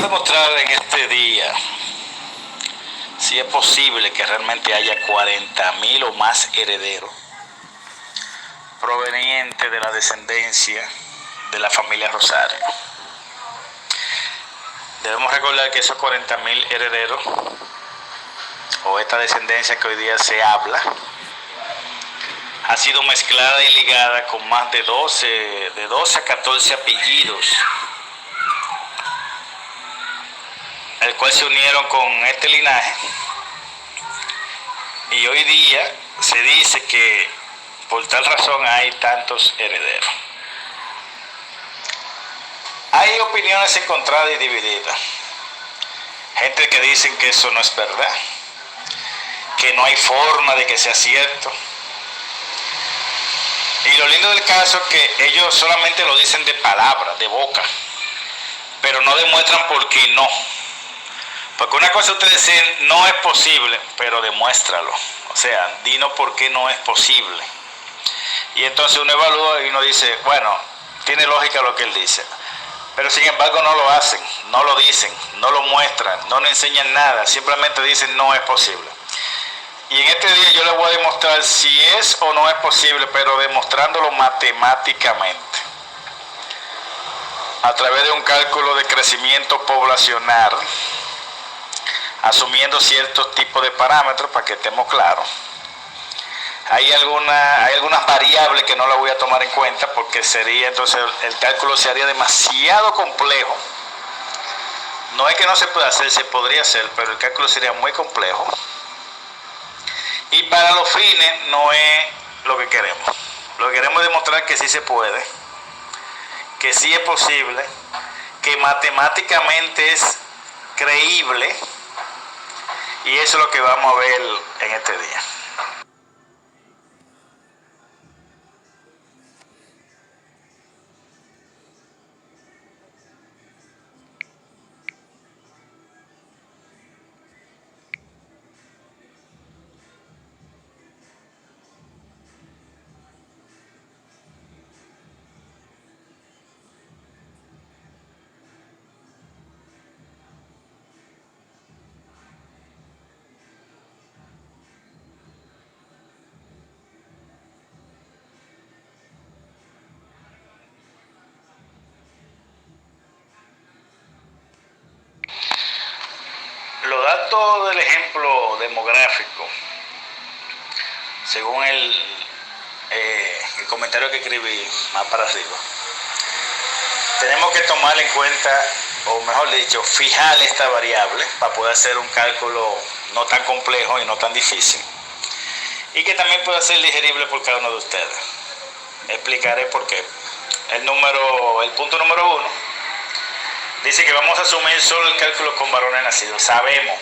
demostrar en este día si es posible que realmente haya 40.000 o más herederos provenientes de la descendencia de la familia Rosario. Debemos recordar que esos 40.000 herederos o esta descendencia que hoy día se habla ha sido mezclada y ligada con más de 12 a 14 apellidos, el cual se unieron con este linaje, y hoy día se dice que por tal razón hay tantos herederos. Hay opiniones encontradas y divididas. Gente que dicen que eso no es verdad, que no hay forma de que sea cierto. Y lo lindo del caso es que ellos solamente lo dicen de palabra, de boca, pero no demuestran por qué no. Porque una cosa ustedes dicen, no es posible, pero demuéstralo. O sea, dinos por qué no es posible. Y entonces uno evalúa y uno dice, bueno, tiene lógica lo que él dice. Pero sin embargo no lo hacen, no lo dicen, no lo muestran, no nos enseñan nada, simplemente dicen no es posible. Y en este día yo les voy a demostrar si es o no es posible, pero demostrándolo matemáticamente, a través de un cálculo de crecimiento poblacional, asumiendo ciertos tipos de parámetros para que estemos claros. Hay algunas variables que no las voy a tomar en cuenta porque entonces el cálculo sería demasiado complejo. No es que no se pueda hacer, se podría hacer, pero el cálculo sería muy complejo. Y para los fines no es lo que queremos. Lo que queremos es demostrar que sí se puede, que sí es posible, que matemáticamente es creíble, y eso es lo que vamos a ver en este día. Los datos del ejemplo demográfico, según el comentario que escribí más para arriba, tenemos que tomar en cuenta, o mejor dicho, fijar esta variable para poder hacer un cálculo no tan complejo y no tan difícil, y que también pueda ser digerible por cada uno de ustedes. Explicaré por qué. El punto número 1 dice que vamos a asumir solo el cálculo con varones nacidos. Sabemos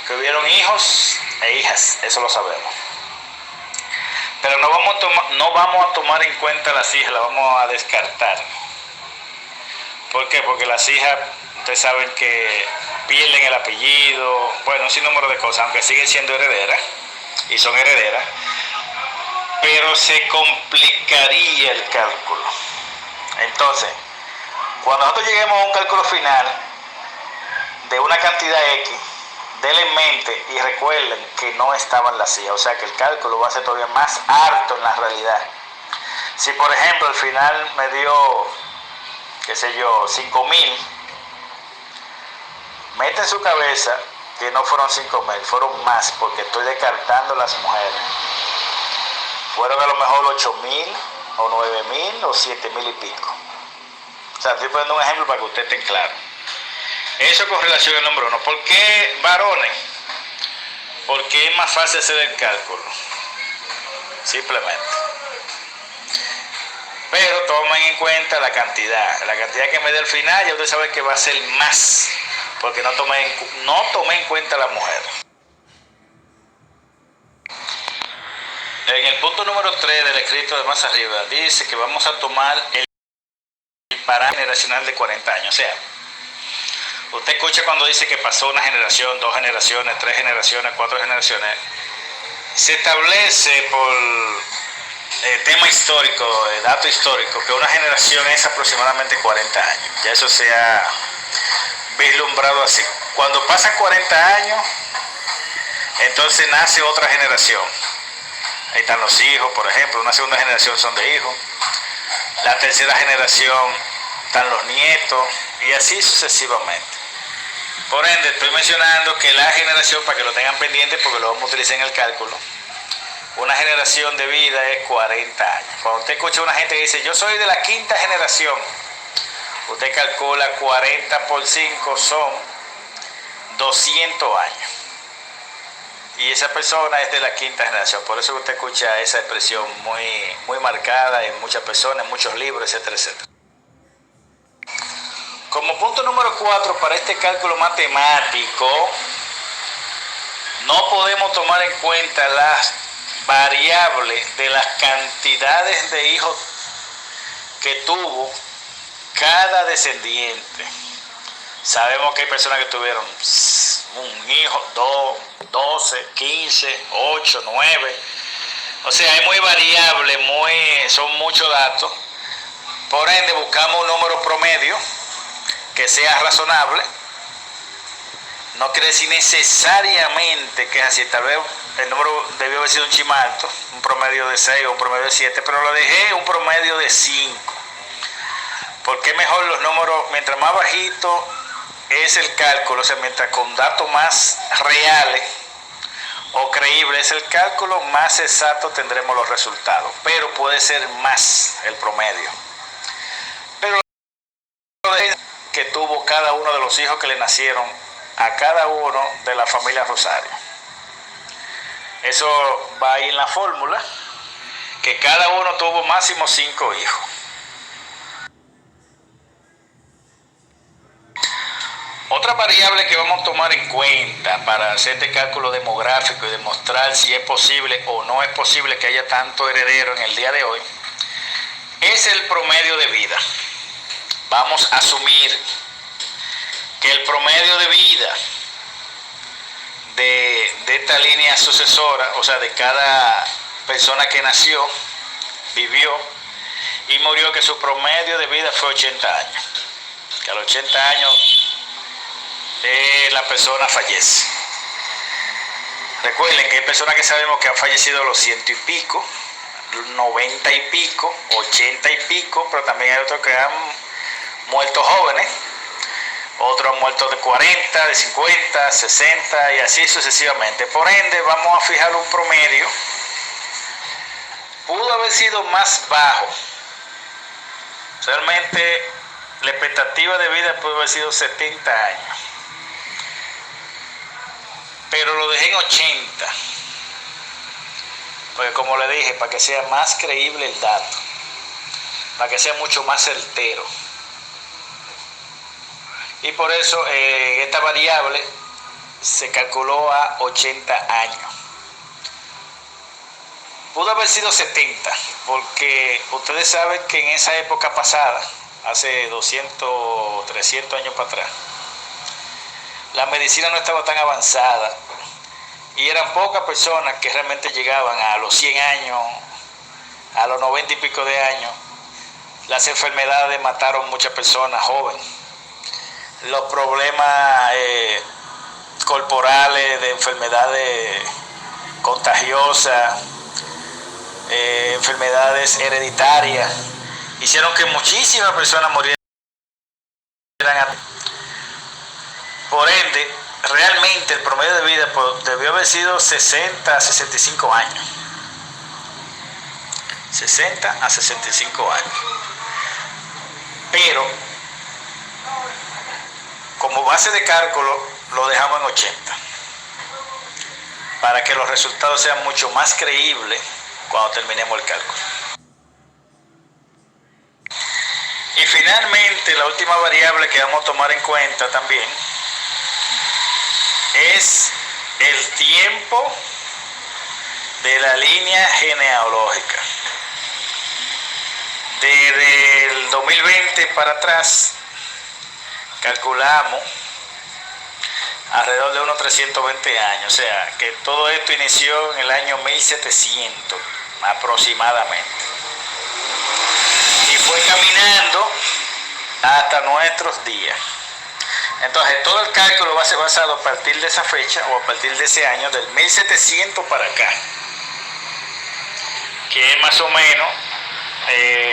que hubieron hijos e hijas, eso lo sabemos. Pero no vamos a tomar en cuenta las hijas, las vamos a descartar. ¿Por qué? Porque las hijas, ustedes saben que pierden el apellido, bueno, un sinnúmero de cosas, aunque siguen siendo herederas, y son herederas, pero se complicaría el cálculo. Entonces, cuando nosotros lleguemos a un cálculo final de una cantidad X, denle en mente y recuerden que no estaban las hijas, o sea que el cálculo va a ser todavía más harto en la realidad. Si por ejemplo al final me dio, qué sé yo, 5.000, mete en su cabeza que no fueron 5.000, fueron más, porque estoy descartando las mujeres. Fueron a lo mejor 8.000 o 9.000 o 7.000 y pico. O sea, estoy poniendo un ejemplo para que ustedes estén claros. Eso con relación al número 1. ¿Por qué varones? Porque es más fácil hacer el cálculo. Simplemente. Pero tomen en cuenta la cantidad. La cantidad que me dé al final, ya ustedes saben que va a ser más. Porque no tomé en cuenta a la mujer. En el punto número 3 del escrito de más arriba, dice que vamos a tomar el parámetro generacional de 40 años. O sea, usted escucha cuando dice que pasó una generación, 2 generaciones, 3 generaciones, 4 generaciones. Se establece por tema histórico, dato histórico, que una generación es aproximadamente 40 años. Ya eso se ha vislumbrado así. Cuando pasan 40 años, entonces nace otra generación. Ahí están los hijos, por ejemplo, una segunda generación son de hijos. La tercera generación están los nietos y así sucesivamente. Por ende, estoy mencionando que la generación, para que lo tengan pendiente porque lo vamos a utilizar en el cálculo, una generación de vida es 40 años. Cuando usted escucha a una gente que dice, yo soy de la quinta generación, usted calcula 40 por 5 son 200 años. Y esa persona es de la quinta generación. Por eso usted escucha esa expresión muy marcada en muchas personas, en muchos libros, etcétera, etcétera. Como punto número 4 para este cálculo matemático, no podemos tomar en cuenta las variables de las cantidades de hijos que tuvo cada descendiente. Sabemos que hay personas que tuvieron un hijo, 2, 12, 15, 8, 9. O sea, es muy variable, son muchos datos. Por ende, buscamos un número promedio que sea razonable. No quiere decir necesariamente que es así. Tal vez el número debió haber sido un chin alto, un promedio de 6 o un promedio de 7, pero lo dejé un promedio de 5. Porque es mejor los números, mientras más bajito es el cálculo, o sea, mientras con datos más reales o creíbles es el cálculo, más exacto tendremos los resultados. Pero puede ser más el promedio. Pero que tuvo cada uno de los hijos que le nacieron a cada uno de la familia Rosario. Eso va ahí en la fórmula, que cada uno tuvo máximo 5 hijos. Otra variable que vamos a tomar en cuenta para hacer este cálculo demográfico y demostrar si es posible o no es posible que haya tanto heredero en el día de hoy, es el promedio de vida. Vamos a asumir que el promedio de vida de esta línea sucesora, o sea, de cada persona que nació, vivió y murió, que su promedio de vida fue 80 años. Que a los 80 años la persona fallece. Recuerden que hay personas que sabemos que han fallecido a los 100 y pico, 90 y pico, 80 y pico, pero también hay otros que han muerto jóvenes, otros han muerto de 40, de 50, 60 y así sucesivamente. Por ende, vamos a fijar un promedio. Pudo haber sido más bajo. Realmente la expectativa de vida pudo haber sido 70 años. Pero lo dejé en 80. Porque como le dije, para que sea más creíble el dato, para que sea mucho más certero. Y por eso esta variable se calculó a 80 años. Pudo haber sido 70, porque ustedes saben que en esa época pasada, hace 200, 300 años para atrás, la medicina no estaba tan avanzada y eran pocas personas que realmente llegaban a los 100 años, a los 90 y pico de años. Las enfermedades mataron muchas personas jóvenes. Los problemas corporales de enfermedades contagiosas, enfermedades hereditarias, hicieron que muchísimas personas murieran. Por ende, realmente el promedio de vida debió haber sido 60 a 65 años. 60 a 65 años. Pero, como base de cálculo, lo dejamos en 80. Para que los resultados sean mucho más creíbles cuando terminemos el cálculo. Y finalmente, la última variable que vamos a tomar en cuenta también es el tiempo de la línea genealógica. Desde el 2020 para atrás, calculamos alrededor de unos 320 años. O sea, que todo esto inició en el año 1700 aproximadamente. Y fue caminando hasta nuestros días. Entonces, todo el cálculo va a ser basado a partir de esa fecha o a partir de ese año, del 1700 para acá, que es más o menos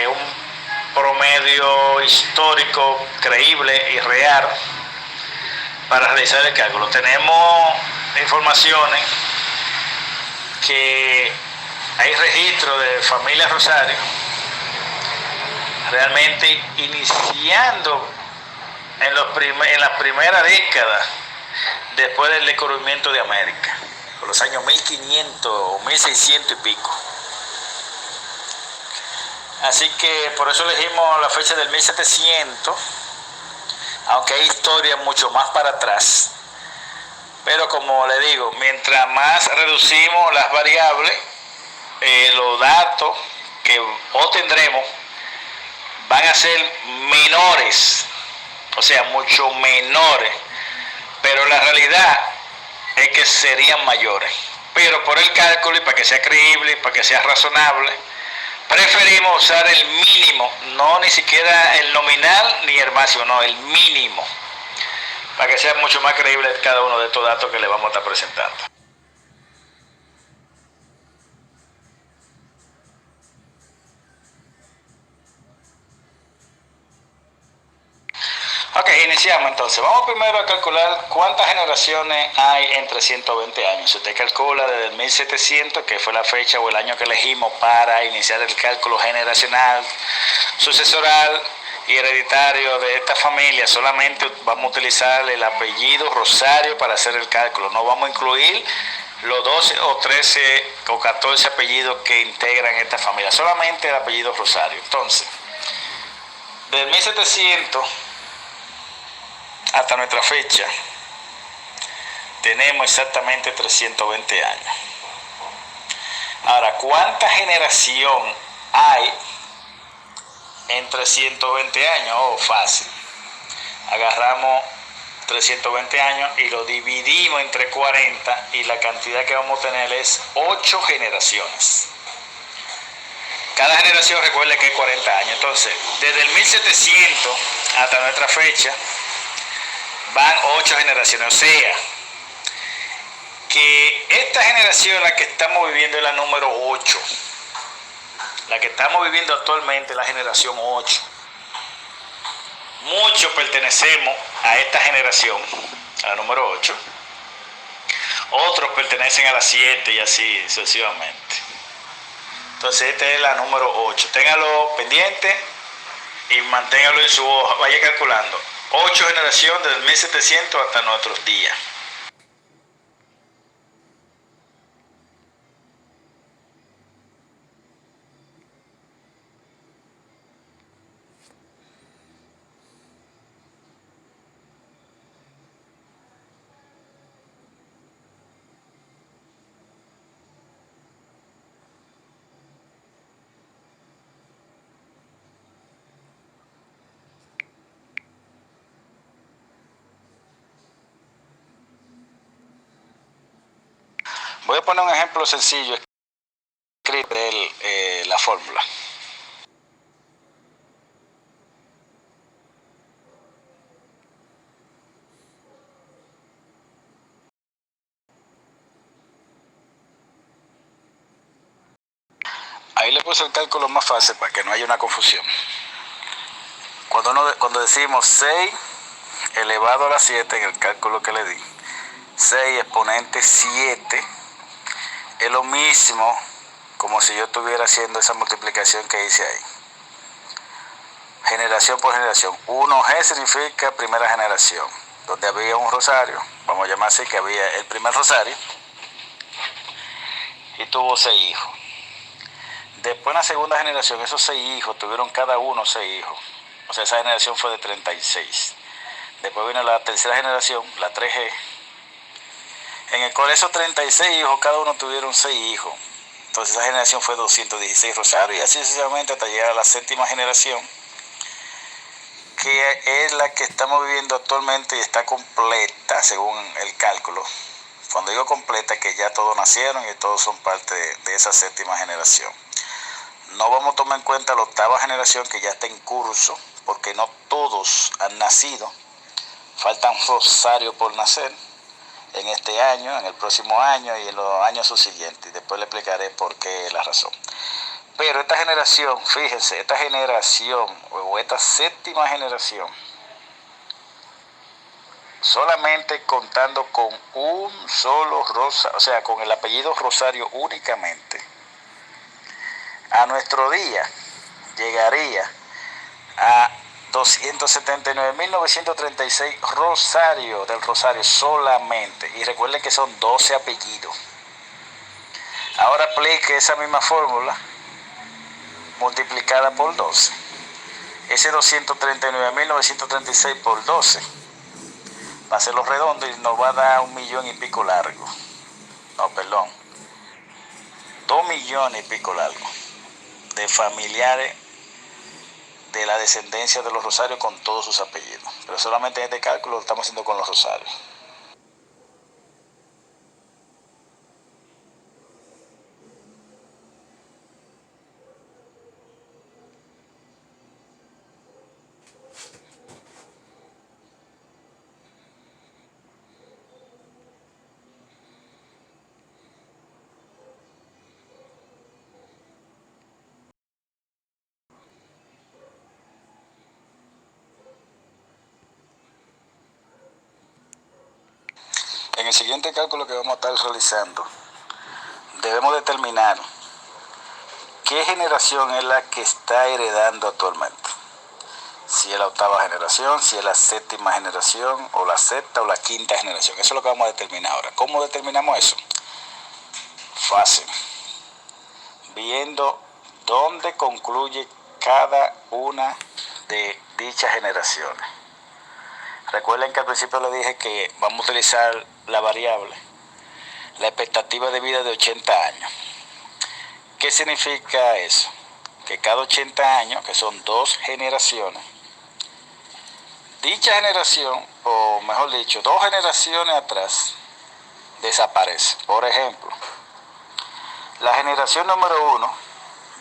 un promedio histórico creíble y real para realizar el cálculo. Tenemos informaciones que hay registro de familia Rosario realmente iniciando en la primera década después del descubrimiento de América, por los años 1500 o 1600 y pico. Así que por eso elegimos la fecha del 1700, aunque hay historias mucho más para atrás. Pero como le digo, mientras más reducimos las variables, los datos que obtendremos van a ser menores, o sea, mucho menores, pero la realidad es que serían mayores. Pero por el cálculo y para que sea creíble y para que sea razonable, preferimos usar el mínimo, no ni siquiera el nominal ni el máximo, no, el mínimo, para que sea mucho más creíble cada uno de estos datos que le vamos a estar presentando. Ok, iniciamos entonces. Vamos primero a calcular cuántas generaciones hay en 320 años. Si usted calcula desde el 1700, que fue la fecha o el año que elegimos para iniciar el cálculo generacional, sucesoral y hereditario de esta familia, solamente vamos a utilizar el apellido Rosario para hacer el cálculo. No vamos a incluir los 12 o 13 o 14 apellidos que integran esta familia, solamente el apellido Rosario. Entonces, desde 1700 hasta nuestra fecha tenemos exactamente 320 años. Ahora, ¿cuánta generación hay en 320 años? Oh, fácil. Agarramos 320 años y lo dividimos entre 40 y la cantidad que vamos a tener es 8 generaciones. Cada generación, recuerde que es 40 años. Entonces, desde el 1700 hasta nuestra fecha van 8 generaciones, o sea, que esta generación, la que estamos viviendo, es la número 8. La que estamos viviendo actualmente es la generación 8. Muchos pertenecemos a esta generación, a la número 8. Otros pertenecen a la 7 y así sucesivamente. Entonces esta es la número 8. Téngalo pendiente y manténgalo en su hoja. Vaya calculando. 8 generaciones desde 1700 hasta nuestros días. Voy a poner un ejemplo sencillo, escribir la fórmula. Ahí le puse el cálculo más fácil para que no haya una confusión. Cuando decimos 6 elevado a la 7 en el cálculo que le di, 6 exponente 7, es lo mismo como si yo estuviera haciendo esa multiplicación que hice ahí. Generación por generación. 1G significa primera generación, donde había un Rosario, vamos a llamar así, que había el primer Rosario, y tuvo 6 hijos. Después en la segunda generación, esos 6 hijos tuvieron cada uno 6 hijos. O sea, esa generación fue de 36. Después vino la tercera generación, la 3G, en el cual esos 36 hijos, cada uno tuvieron 6 hijos. Entonces esa generación fue 216 Rosario, y así sucesivamente hasta llegar a la séptima generación, que es la que estamos viviendo actualmente y está completa según el cálculo. Cuando digo completa, que ya todos nacieron y todos son parte de esa séptima generación. No vamos a tomar en cuenta la octava generación, que ya está en curso, porque no todos han nacido faltan rosarios por nacer en este año, en el próximo año y en los años subsiguientes. Y después le explicaré por qué la razón. Pero esta generación, fíjense, esta generación o esta séptima generación, solamente contando con un solo Rosario, o sea, con el apellido Rosario únicamente, a nuestro día llegaría a 279.936 Rosario del Rosario solamente. Y recuerden que son 12 apellidos. Ahora aplique esa misma fórmula multiplicada por 12. Ese 239.936 por 12 va a ser lo redondo y nos va a dar 1.000.000 y pico largo. No, perdón. 2.000.000 y pico largo de familiares de la descendencia de los Rosarios con todos sus apellidos. Pero solamente en este cálculo lo estamos haciendo con los Rosarios. En el siguiente cálculo que vamos a estar realizando, debemos determinar qué generación es la que está heredando actualmente. Si es la octava generación, si es la séptima generación, o la sexta o la quinta generación. Eso es lo que vamos a determinar ahora. ¿Cómo determinamos eso? Fácil. Viendo dónde concluye cada una de dichas generaciones. Recuerden que al principio les dije que vamos a utilizar la variable, la expectativa de vida de 80 años. ¿Qué significa eso? Que cada 80 años, que son 2 generaciones, dicha generación, o mejor dicho, 2 generaciones atrás, desaparece. Por ejemplo, la generación número 1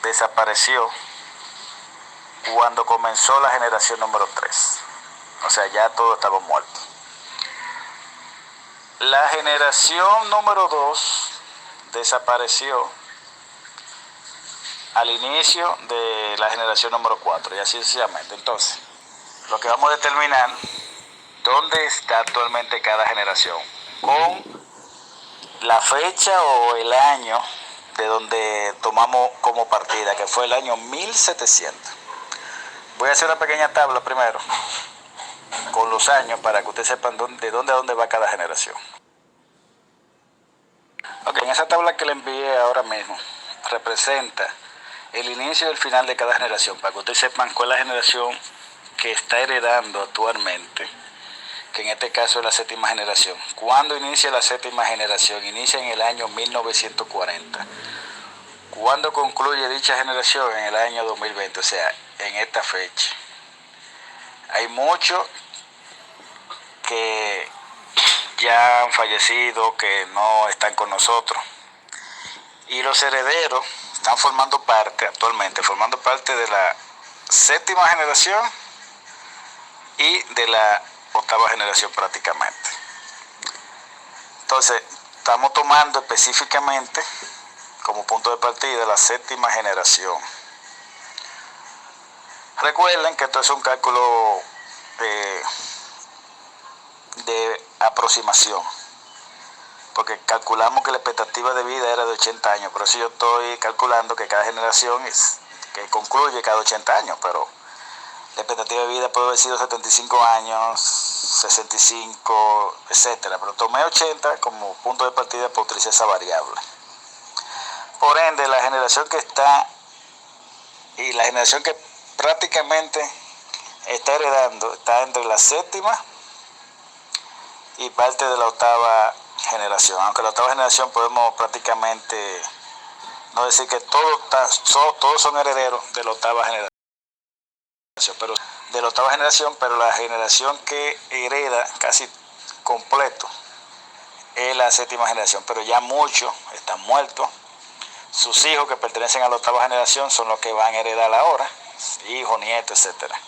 desapareció cuando comenzó la generación número 3. O sea, ya todos estaban muertos. La generación número 2 desapareció al inicio de la generación número 4 y así sucesivamente. Entonces, lo que vamos a determinar, dónde está actualmente cada generación, con la fecha o el año de donde tomamos como partida, que fue el año 1700. Voy a hacer una pequeña tabla primero, con los años, para que ustedes sepan de dónde a dónde va cada generación. Ok, en esa tabla que le envié ahora mismo, representa el inicio y el final de cada generación, para que ustedes sepan cuál es la generación que está heredando actualmente, que en este caso es la séptima generación. ¿Cuándo inicia la séptima generación? Inicia en el año 1940. ¿Cuándo concluye dicha generación? En el año 2020, o sea, en esta fecha. Hay muchos que ya han fallecido, que no están con nosotros. Y los herederos están formando parte de la séptima generación y de la octava generación prácticamente. Entonces, estamos tomando específicamente como punto de partida la séptima generación. Recuerden que esto es un cálculo de aproximación, porque calculamos que la expectativa de vida era de 80 años, por eso yo estoy calculando que cada generación que concluye cada 80 años, pero la expectativa de vida puede haber sido 75 años, 65, etcétera, pero tomé 80 como punto de partida para utilizar esa variable. Por ende, la generación que está y la generación que prácticamente está heredando está entre la séptima y parte de la octava generación, aunque la octava generación podemos prácticamente no decir que todos son herederos de la octava generación, pero la generación que hereda casi completo es la séptima generación, pero ya muchos están muertos. Sus hijos que pertenecen a la octava generación son los que van a heredar ahora, hijos, nietos, etcétera.